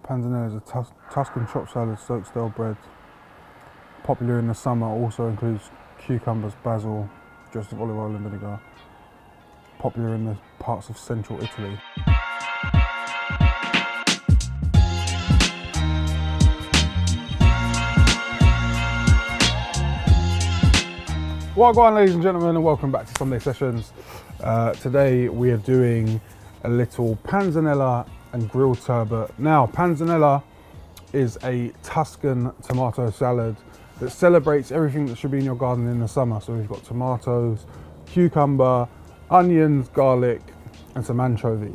Panzanella is a Tuscan chopped salad, soaked stale bread. Popular in the summer, also includes cucumbers, basil, dressed with olive oil and vinegar. Popular in the parts of central Italy. Well, go on, ladies and gentlemen, and welcome back to Sunday Sessions. Today we are doing a little panzanella and grilled turbot. Now, panzanella is a Tuscan tomato salad that celebrates everything that should be in your garden in the summer. So we've got tomatoes, cucumber, onions, garlic, and some anchovy.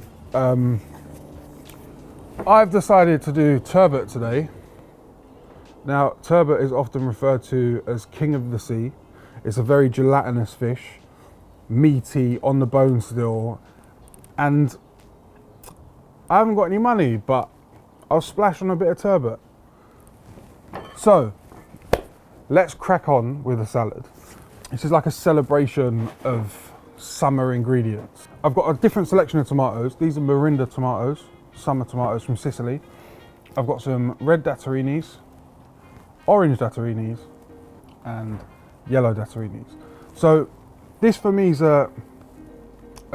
I've decided to do turbot today. Now, turbot is often referred to as king of the sea. It's a very gelatinous fish, meaty, on the bone still, and I haven't got any money, but I'll splash on a bit of turbot. So, let's crack on with the salad. This is like a celebration of summer ingredients. I've got a different selection of tomatoes. These are Mirinda tomatoes, summer tomatoes from Sicily. I've got some red datterinis, orange datterinis, and yellow datterinis. So this for me is a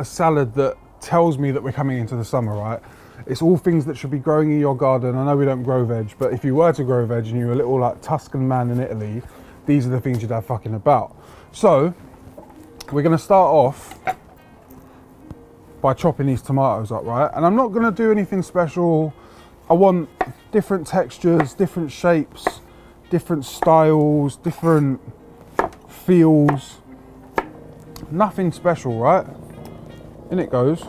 salad that tells me that we're coming into the summer, right? It's all things that should be growing in your garden. I know we don't grow veg, but if you were to grow veg and you're a little like Tuscan man in Italy, these are the things you'd have fucking about. So we're gonna start off by chopping these tomatoes up, right? And I'm not gonna do anything special. I want different textures, different shapes, different styles, different feels, nothing special, right? In it goes.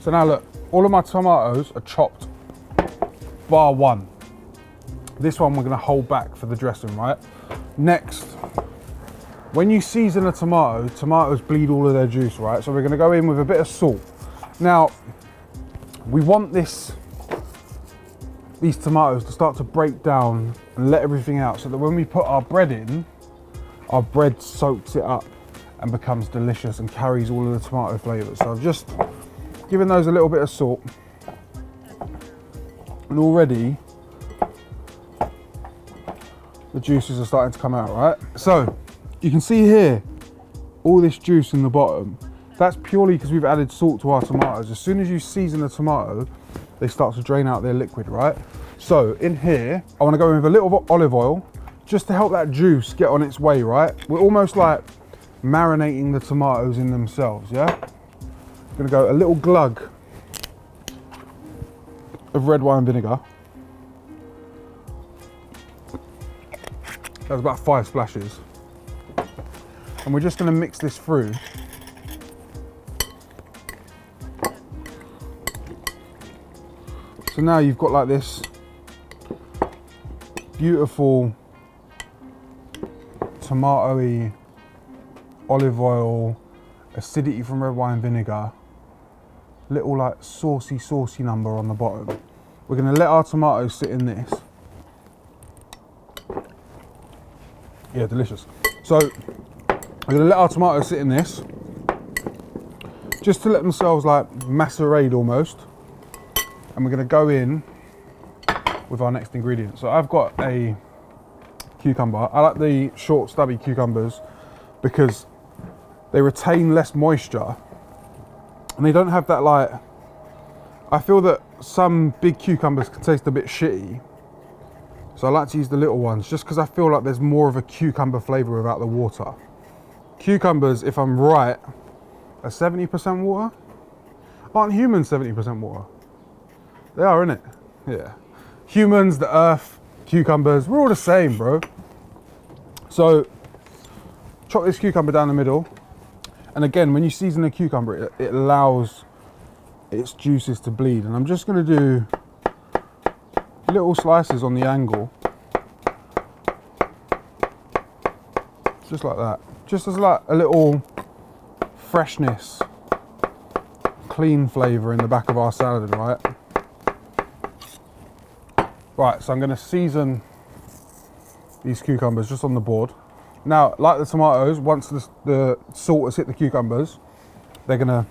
So now look, all of my tomatoes are chopped, bar one. This one we're gonna hold back for the dressing, right? Next, when you season a tomato, tomatoes bleed all of their juice, right? So we're gonna go in with a bit of salt. Now, we want these tomatoes to start to break down and let everything out so that when we put our bread in, our bread soaks it up and becomes delicious and carries all of the tomato flavours. So I've just given those a little bit of salt, and already the juices are starting to come out, right? So you can see here all this juice in the bottom. That's purely because we've added salt to our tomatoes. As soon as you season a tomato, they start to drain out their liquid, right? So in here, I want to go in with a little olive oil just to help that juice get on its way, right? We're almost like marinating the tomatoes in themselves, yeah? I'm gonna go a little glug of red wine vinegar. That's about 5 splashes. And we're just gonna mix this through. So now you've got like this beautiful tomatoey, olive oil, acidity from red wine vinegar, little like saucy number on the bottom. We're gonna let our tomatoes sit in this. Yeah, delicious. So we're gonna let our tomatoes sit in this just to let themselves like macerate almost. And we're gonna go in with our next ingredient. So I've got a cucumber. I like the short stubby cucumbers because they retain less moisture and they don't have that like, I feel that some big cucumbers can taste a bit shitty. So I like to use the little ones just because I feel like there's more of a cucumber flavour without the water. Cucumbers, if I'm right, are 70% water? Aren't humans 70% water? They are, innit? Yeah. Humans, the earth, cucumbers, we're all the same, bro. So, chop this cucumber down the middle. And again, when you season a cucumber, it allows its juices to bleed. And I'm just gonna do little slices on the angle. Just like that. Just as like a little freshness, clean flavour in the back of our salad, right? Right, so I'm going to season these cucumbers just on the board. Now, like the tomatoes, once the salt has hit the cucumbers, they're gonna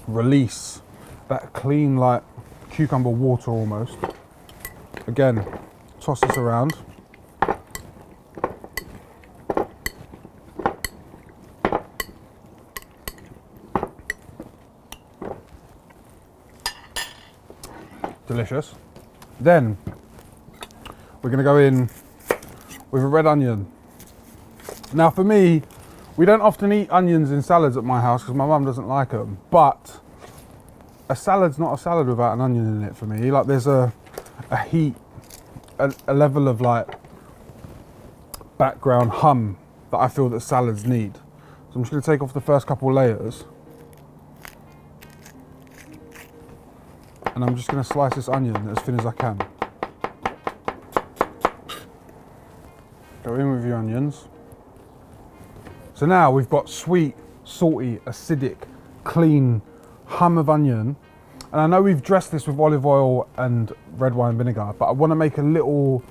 release that clean, like cucumber water almost. Again, toss this around. Delicious. Then we're gonna go in with a red onion. Now for me, we don't often eat onions in salads at my house because my mum doesn't like them, but a salad's not a salad without an onion in it for me. Like there's a heat, a level of like background hum that I feel that salads need. So I'm just gonna take off the first couple of layers. And I'm just gonna slice this onion as thin as I can. Go in with your onions. So now we've got sweet, salty, acidic, clean hum of onion. And I know we've dressed this with olive oil and red wine vinegar, but I wanna make a little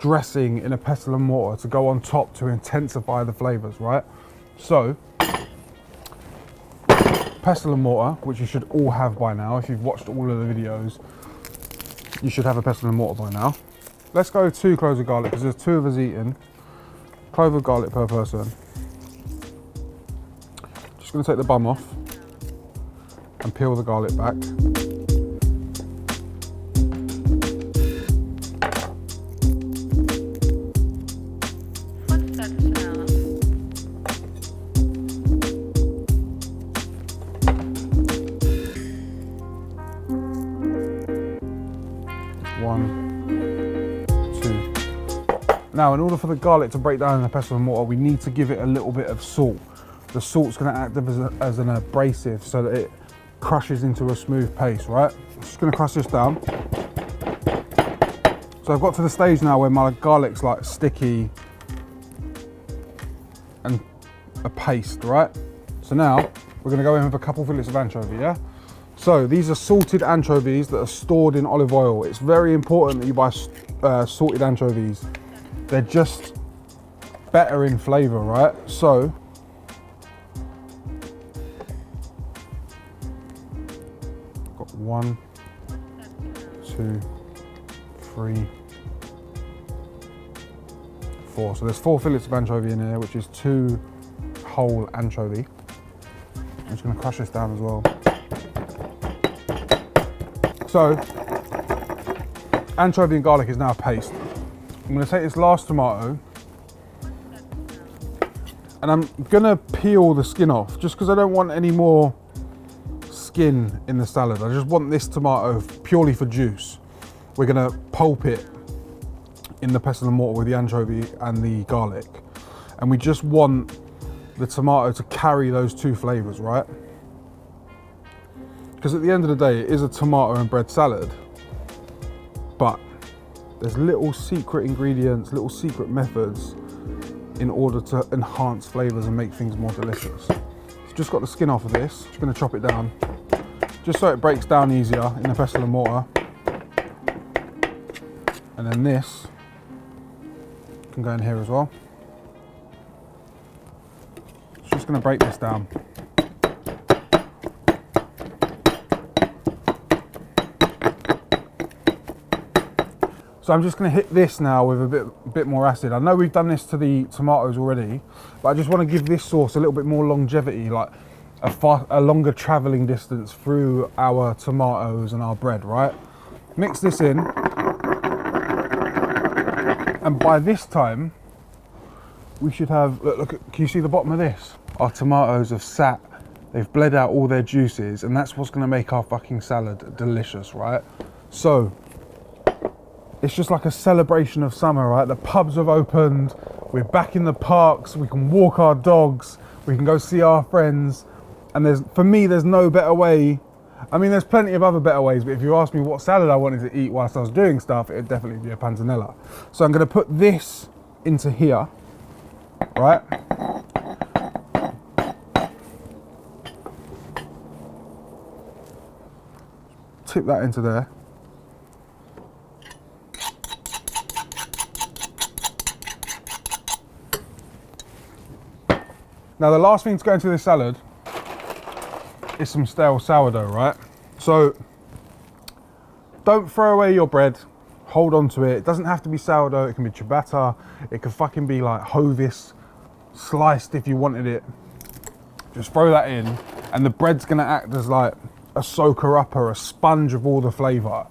dressing in a pestle and mortar to go on top to intensify the flavors, right? So, pestle and mortar, which you should all have by now. If you've watched all of the videos, you should have a pestle and mortar by now. Let's go 2 cloves of garlic, because there's 2 of us eating. Clove of garlic per person. Just gonna take the bum off and peel the garlic back. Now, in order for the garlic to break down in the pestle and mortar, we need to give it a little bit of salt. The salt's going to act as an abrasive so that it crushes into a smooth paste, right? I'm just going to crush this down. So I've got to the stage now where my garlic's like sticky and a paste, right? So now we're going to go in with a couple fillets of anchovy, yeah? So these are salted anchovies that are stored in olive oil. It's very important that you buy salted anchovies. They're just better in flavour, right? So, got 1, 2, 3, 4. So there's 4 fillets of anchovy in here, which is 2 whole anchovy. I'm just going to crush this down as well. So, anchovy and garlic is now a paste. I'm going to take this last tomato and I'm going to peel the skin off just because I don't want any more skin in the salad. I just want this tomato purely for juice. We're going to pulp it in the pestle and mortar with the anchovy and the garlic. And we just want the tomato to carry those 2 flavours, right? Because at the end of the day, it is a tomato and bread salad, but there's little secret ingredients, little secret methods in order to enhance flavors and make things more delicious. So just got the skin off of this. Just gonna chop it down, just so it breaks down easier in the pestle and mortar. And then this can go in here as well. Just gonna break this down. So I'm just going to hit this now with a bit more acid. I know we've done this to the tomatoes already, but I just want to give this sauce a little bit more longevity, like a longer traveling distance through our tomatoes and our bread, right? Mix this in. And by this time, we should have, look, can you see the bottom of this? Our tomatoes have sat, they've bled out all their juices, and that's what's going to make our fucking salad delicious, right? So, it's just like a celebration of summer, right? The pubs have opened, we're back in the parks, we can walk our dogs, we can go see our friends. And for me, there's no better way. I mean, there's plenty of other better ways, but if you ask me what salad I wanted to eat whilst I was doing stuff, it'd definitely be a panzanella. So I'm gonna put this into here, right? Tip that into there. Now the last thing to go into this salad is some stale sourdough, right? So don't throw away your bread, hold on to it. It doesn't have to be sourdough, it can be ciabatta, it can fucking be like Hovis sliced if you wanted it. Just throw that in, and the bread's gonna act as like a soaker-upper, a sponge of all the flavour.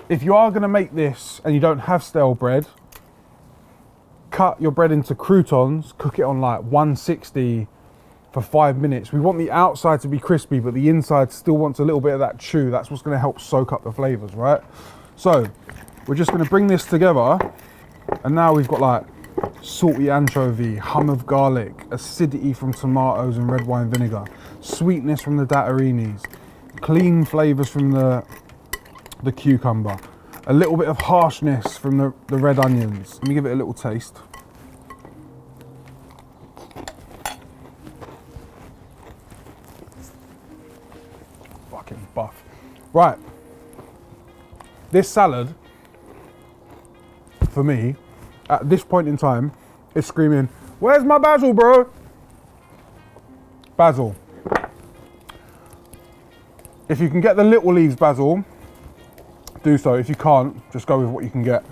If you are gonna make this and you don't have stale bread, cut your bread into croutons, cook it on like 160 for 5 minutes. We want the outside to be crispy, but the inside still wants a little bit of that chew. That's what's gonna help soak up the flavors, right? So we're just gonna bring this together, and now we've got like salty anchovy, hum of garlic, acidity from tomatoes and red wine vinegar, sweetness from the datarinis, clean flavors from the cucumber, a little bit of harshness from the red onions. Let me give it a little taste. Fucking buff. Right. This salad, for me, at this point in time, is screaming, where's my basil, bro? Basil. If you can get the little leaves basil, do so. If you can't, just go with what you can get.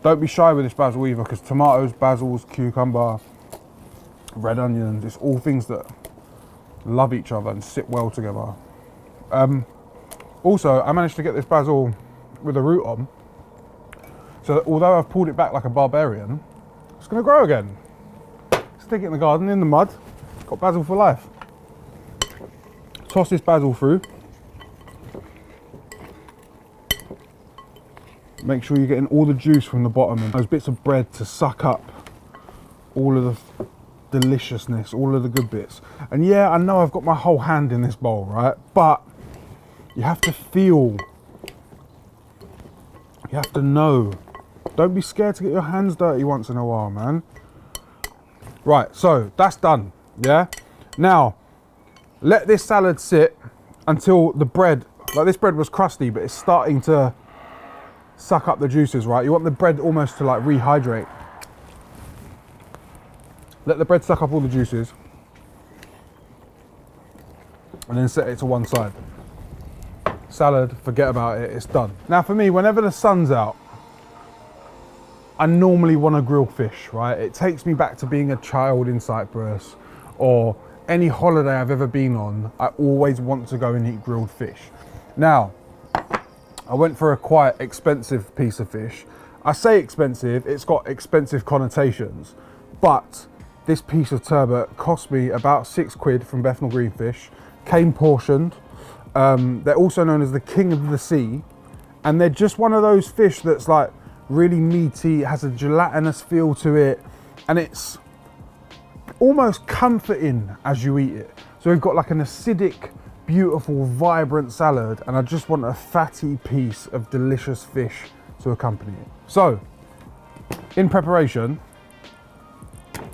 Don't be shy with this basil either, because tomatoes, basils, cucumber, red onions, it's all things that love each other and sit well together. Also, I managed to get this basil with a root on, so that although I've pulled it back like a barbarian, it's gonna grow again. Stick it in the garden, in the mud, got basil for life. Toss this basil through. Make sure you're getting all the juice from the bottom and those bits of bread to suck up all of the deliciousness, all of the good bits. And yeah, I know I've got my whole hand in this bowl, right? But you have to feel, you have to know. Don't be scared to get your hands dirty once in a while, man. Right, so that's done, yeah? Now, let this salad sit until the bread, like this bread was crusty, but it's starting to suck up the juices, right? You want the bread almost to like rehydrate. Let the bread suck up all the juices and then set it to one side. Salad, forget about it, it's done. Now for me, whenever the sun's out, I normally want to grill fish, right? It takes me back to being a child in Cyprus, or any holiday I've ever been on. I always want to go and eat grilled fish. Now, I went for a quite expensive piece of fish. I say expensive, it's got expensive connotations, but this piece of turbot cost me about £6 from Bethnal Greenfish, came portioned. They're also known as the king of the sea, and they're just one of those fish that's like really meaty, has a gelatinous feel to it, and it's almost comforting as you eat it. So we've got like an acidic, beautiful, vibrant salad, and I just want a fatty piece of delicious fish to accompany it. So, in preparation,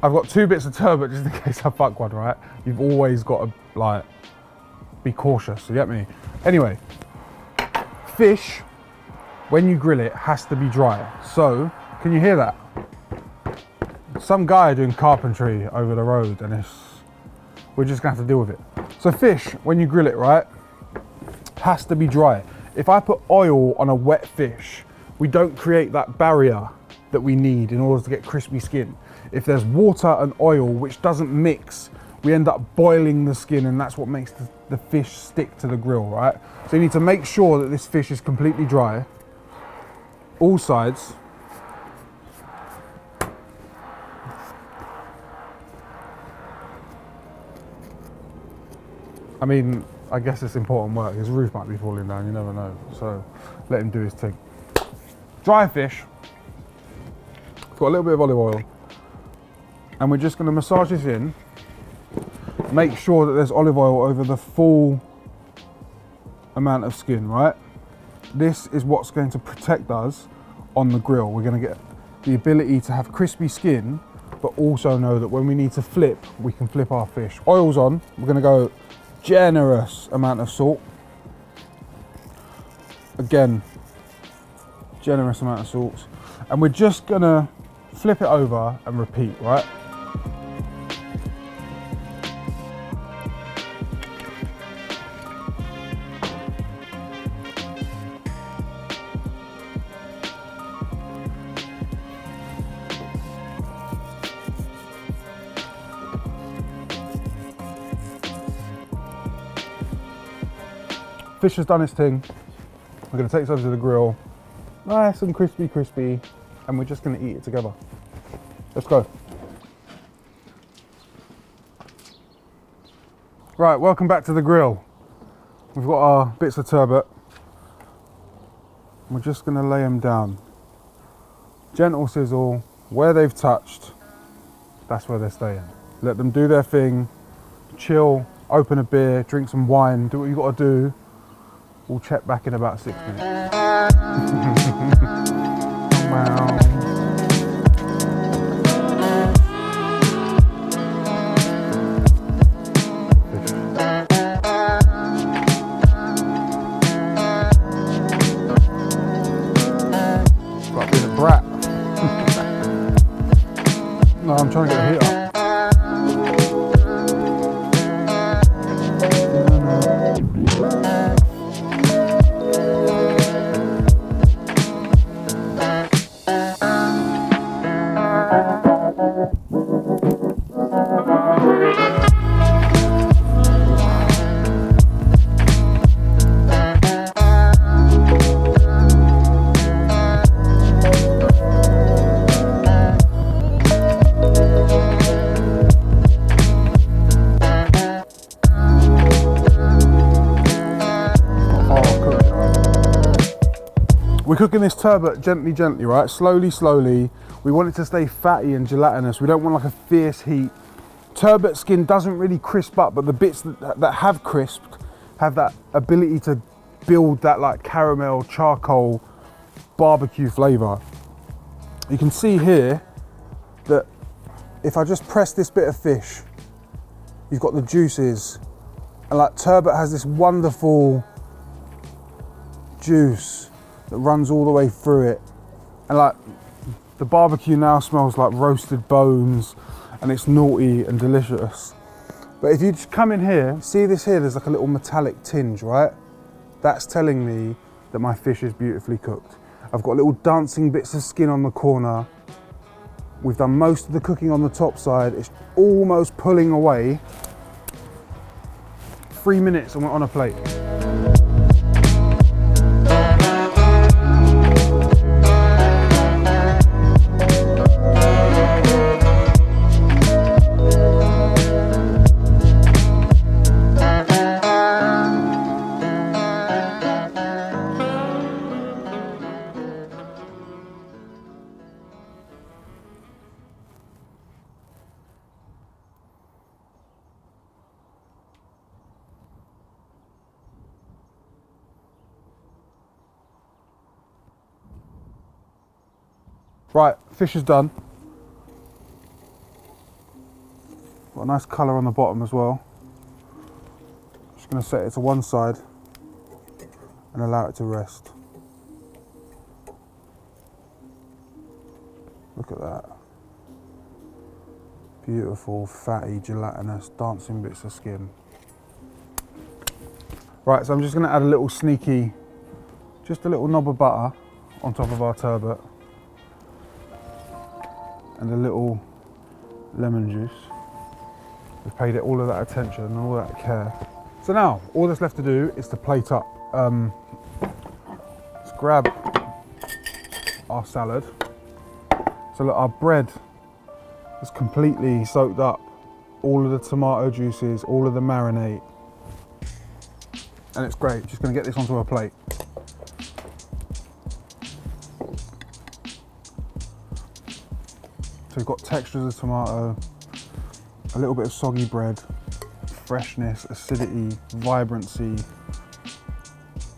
I've got 2 bits of turbot just in case I fuck one, right? You've always got to like be cautious, you get me? Anyway, fish, when you grill it, has to be dry. So, can you hear that? Some guy doing carpentry over the road, and we're just gonna have to deal with it. So fish, when you grill it, right, has to be dry. If I put oil on a wet fish, we don't create that barrier that we need in order to get crispy skin. If there's water and oil which doesn't mix, we end up boiling the skin, and that's what makes the fish stick to the grill, right? So you need to make sure that this fish is completely dry, all sides. I mean, I guess it's important work. His roof might be falling down, you never know. So let him do his thing. Dry fish. Got a little bit of olive oil. And we're just gonna massage this in. Make sure that there's olive oil over the full amount of skin, right? This is what's going to protect us on the grill. We're gonna get the ability to have crispy skin, but also know that when we need to flip, we can flip our fish. Oil's on, we're gonna go generous amount of salt. Again, generous amount of salt. And we're just gonna flip it over and repeat, right? fish has done its thing. We're gonna take this over to the grill. Nice and crispy, and we're just gonna eat it together. Let's go. Right, welcome back to the grill. We've got our bits of turbot. We're just gonna lay them down. Gentle sizzle, where they've touched, that's where they're staying. Let them do their thing, chill, open a beer, drink some wine, do what you gotta do. We'll check back in about 6 minutes. Wow. Like being a brat. No, I'm trying to get the heat up. We're cooking this turbot gently, right? Slowly. We want it to stay fatty and gelatinous. We don't want like a fierce heat. Turbot skin doesn't really crisp up, but the bits that have crisped have that ability to build that like caramel, charcoal, barbecue flavor. You can see here that if I just press this bit of fish, you've got the juices, and like turbot has this wonderful juice that runs all the way through it, and like the barbecue now smells like roasted bones, and it's naughty and delicious. But if you just come in here, see this here, there's like a little metallic tinge, right? That's telling me that my fish is beautifully cooked. I've got little dancing bits of skin on the corner. We've done most of the cooking on the top side. It's almost pulling away. 3 minutes and we're on a plate. Right, fish is done. Got a nice colour on the bottom as well. Just going to set it to one side and allow it to rest. Look at that. Beautiful, fatty, gelatinous, dancing bits of skin. Right, so I'm just going to add a little sneaky, just a little knob of butter on top of our turbot. And a little lemon juice. We've paid it all of that attention and all that care. So now, all that's left to do is to plate up. Let's grab our salad. So look, our bread is completely soaked up all of the tomato juices, all of the marinade. And it's great. Just gonna get this onto a plate. So we've got textures of tomato, a little bit of soggy bread, freshness, acidity, vibrancy,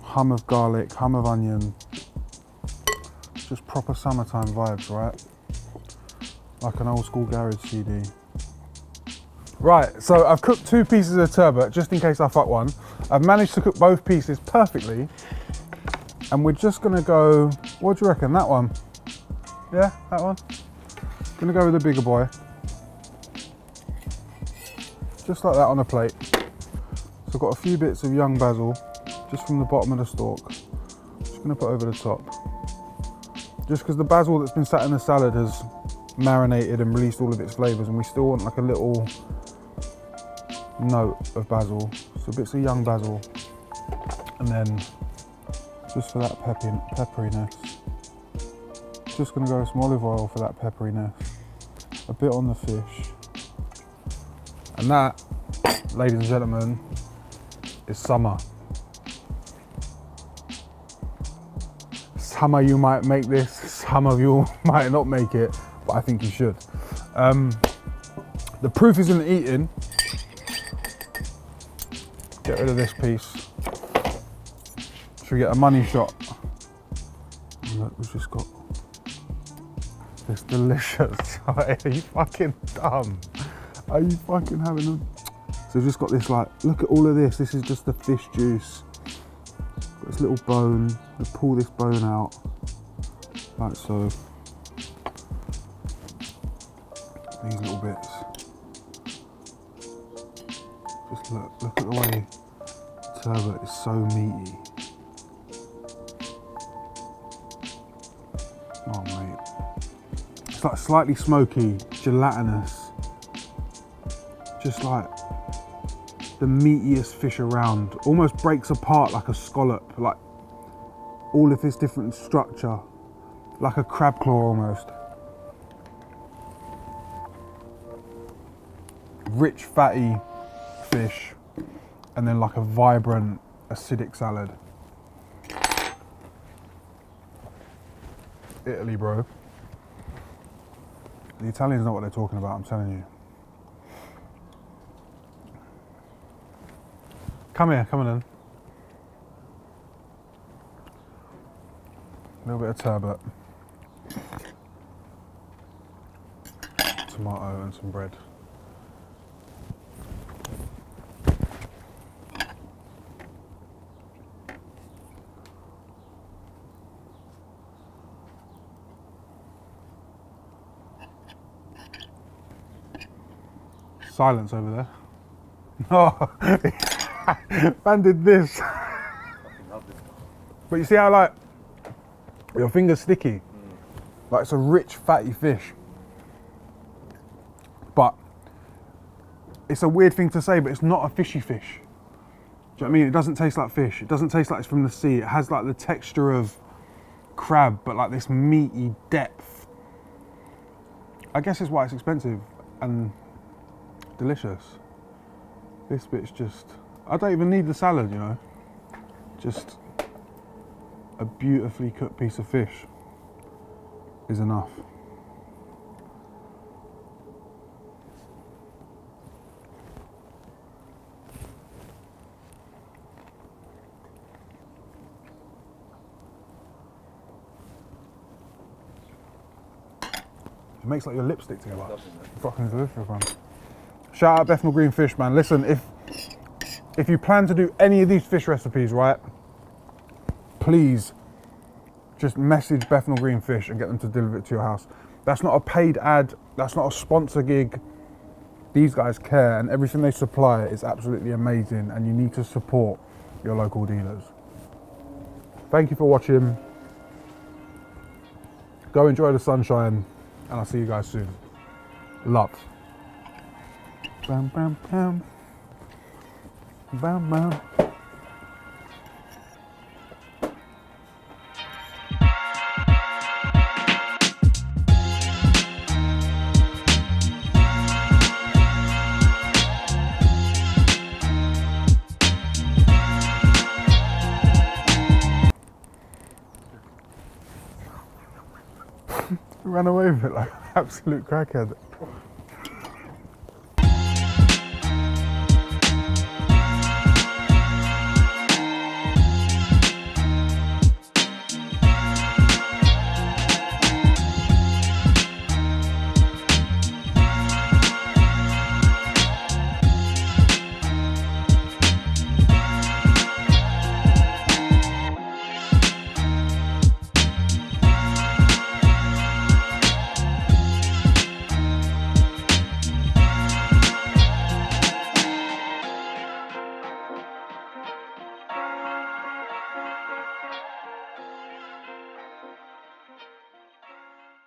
hum of garlic, hum of onion. Just proper summertime vibes, right? Like an old school garage CD. Right, so I've cooked 2 pieces of turbot, just in case I fuck one. I've managed to cook both pieces perfectly. And we're just gonna go, what do you reckon, that one? Yeah, that one? Gonna go with the bigger boy. Just like that on a plate. So I've got a few bits of young basil, just from the bottom of the stalk. Just gonna put over the top. Just because the basil that's been sat in the salad has marinated and released all of its flavors, and we still want like a little note of basil. So bits of young basil. And then just for that pepperiness, just gonna go with some olive oil for that pepperiness, a bit on the fish. And that, ladies and gentlemen, is summer. Some of you might make this, some of you might not make it, but I think you should. The proof is in the eating. Get rid of this piece. Should we get a money shot? And look, we've just got this delicious. Are you fucking dumb? Are you fucking having them? So we've just got this, like, look at all of this. This is just the fish juice. Got this little bone. We pull this bone out, like so. These little bits. Just look at the way turbot is so meaty. Oh mate. It's like slightly smoky, gelatinous. Just like the meatiest fish around. Almost breaks apart like a scallop, like all of this different structure, like a crab claw almost. Rich, fatty fish, and then like a vibrant, acidic salad. Italy, bro. The Italians know what they're talking about, I'm telling you. Come here, come on in. A little bit of turbot. Tomato and some bread. Silence over there. Oh, man did this. But you see how like your finger's sticky? Like it's a rich, fatty fish. But it's a weird thing to say, but it's not a fishy fish. Do you know what I mean? It doesn't taste like fish. It doesn't taste like it's from the sea. It has like the texture of crab, but like this meaty depth. I guess it's why it's expensive and delicious. This bit's just, I don't even need the salad, you know. Just a beautifully cooked piece of fish is enough. It makes like your lips stick together. Fucking delicious, man. Shout out Bethnal Green Fish, man. Listen, if you plan to do any of these fish recipes, right, please just message Bethnal Green Fish and get them to deliver it to your house. That's not a paid ad. That's not a sponsor gig. These guys care, and everything they supply is absolutely amazing, and you need to support your local dealers. Thank you for watching. Go enjoy the sunshine, and I'll see you guys soon. Love. Bam, bam, bam. Bam, bam. Ran away with it like an absolute crackhead.